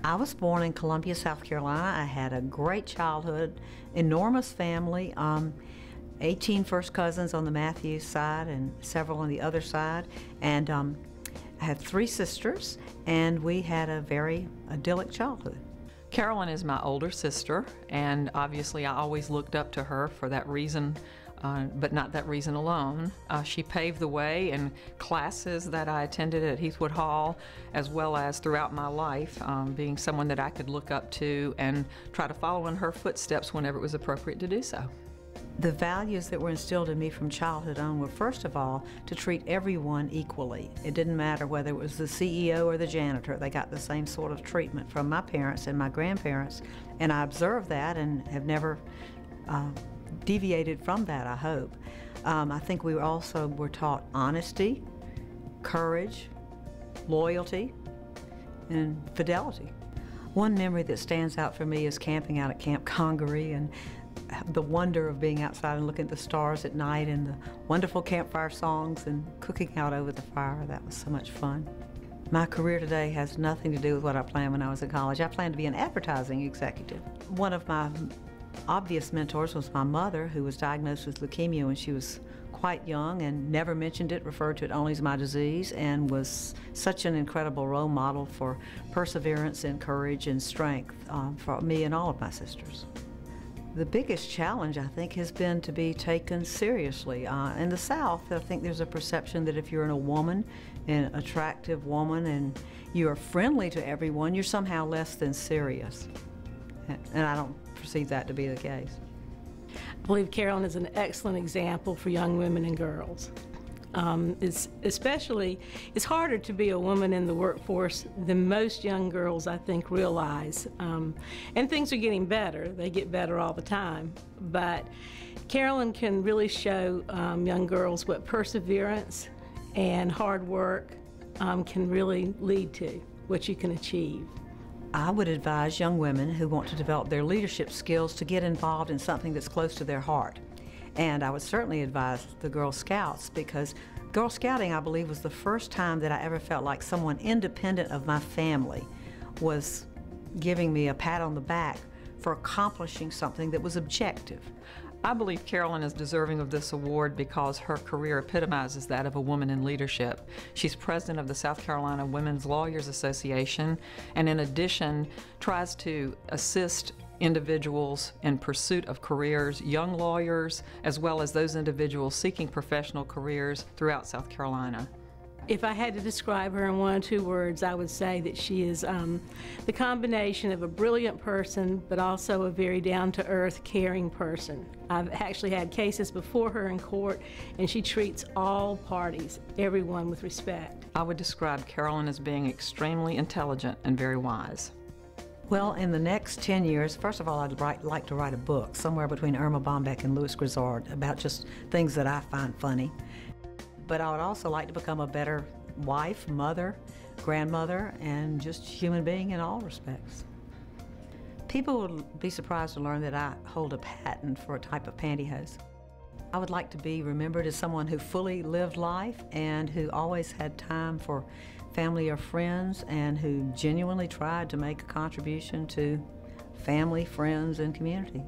I was born in Columbia, South Carolina. I had a great childhood, enormous family, 18 first cousins on the Matthews side and several on the other side. And I had 3 sisters, and we had a very idyllic childhood. Carolyn is my older sister, and obviously I always looked up to her for that reason, but not that reason alone. She paved the way in classes that I attended at Heathwood Hall, as well as throughout my life, being someone that I could look up to and try to follow in her footsteps whenever it was appropriate to do so. The values that were instilled in me from childhood on were, first of all, to treat everyone equally. It didn't matter whether it was the CEO or the janitor. They got the same sort of treatment from my parents and my grandparents, and I observed that and have never deviated from that, I hope. I think we also were taught honesty, courage, loyalty, and fidelity. One memory that stands out for me is camping out at Camp Congaree and the wonder of being outside and looking at the stars at night and the wonderful campfire songs and cooking out over the fire. That was so much fun. My career today has nothing to do with what I planned when I was in college. I planned to be an advertising executive. One of my obvious mentors was my mother, who was diagnosed with leukemia when she was quite young and never mentioned it, referred to it only as my disease, and was such an incredible role model for perseverance and courage and strength for me and all of my sisters. The biggest challenge, I think, has been to be taken seriously. In the South, I think there's a perception that if you're a woman, an attractive woman, and you're friendly to everyone, you're somehow less than serious. And I don't perceive that to be the case. I believe Carolyn is an excellent example for young women and girls. It's harder to be a woman in the workforce than most young girls, I think, realize. And things are getting better. They get better all the time. But Carolyn can really show young girls what perseverance and hard work can really lead to, what you can achieve. I would advise young women who want to develop their leadership skills to get involved in something that's close to their heart. And I would certainly advise the Girl Scouts, because Girl Scouting, I believe, was the first time that I ever felt like someone independent of my family was giving me a pat on the back for accomplishing something that was objective. I believe Carolyn is deserving of this award because her career epitomizes that of a woman in leadership. She's president of the South Carolina Women's Lawyers Association, and in addition tries to assist individuals in pursuit of careers, young lawyers, as well as those individuals seeking professional careers throughout South Carolina. If I had to describe her in 1 or 2 words, I would say that she is the combination of a brilliant person, but also a very down-to-earth, caring person. I've actually had cases before her in court, and she treats all parties, everyone, with respect. I would describe Carolyn as being extremely intelligent and very wise. Well, in the next 10 years, first of all, I'd like to write a book somewhere between Irma Bombeck and Louis Grizzard about just things that I find funny. But I would also like to become a better wife, mother, grandmother, and just human being in all respects. People would be surprised to learn that I hold a patent for a type of pantyhose. I would like to be remembered as someone who fully lived life and who always had time for family or friends, and who genuinely tried to make a contribution to family, friends, and community.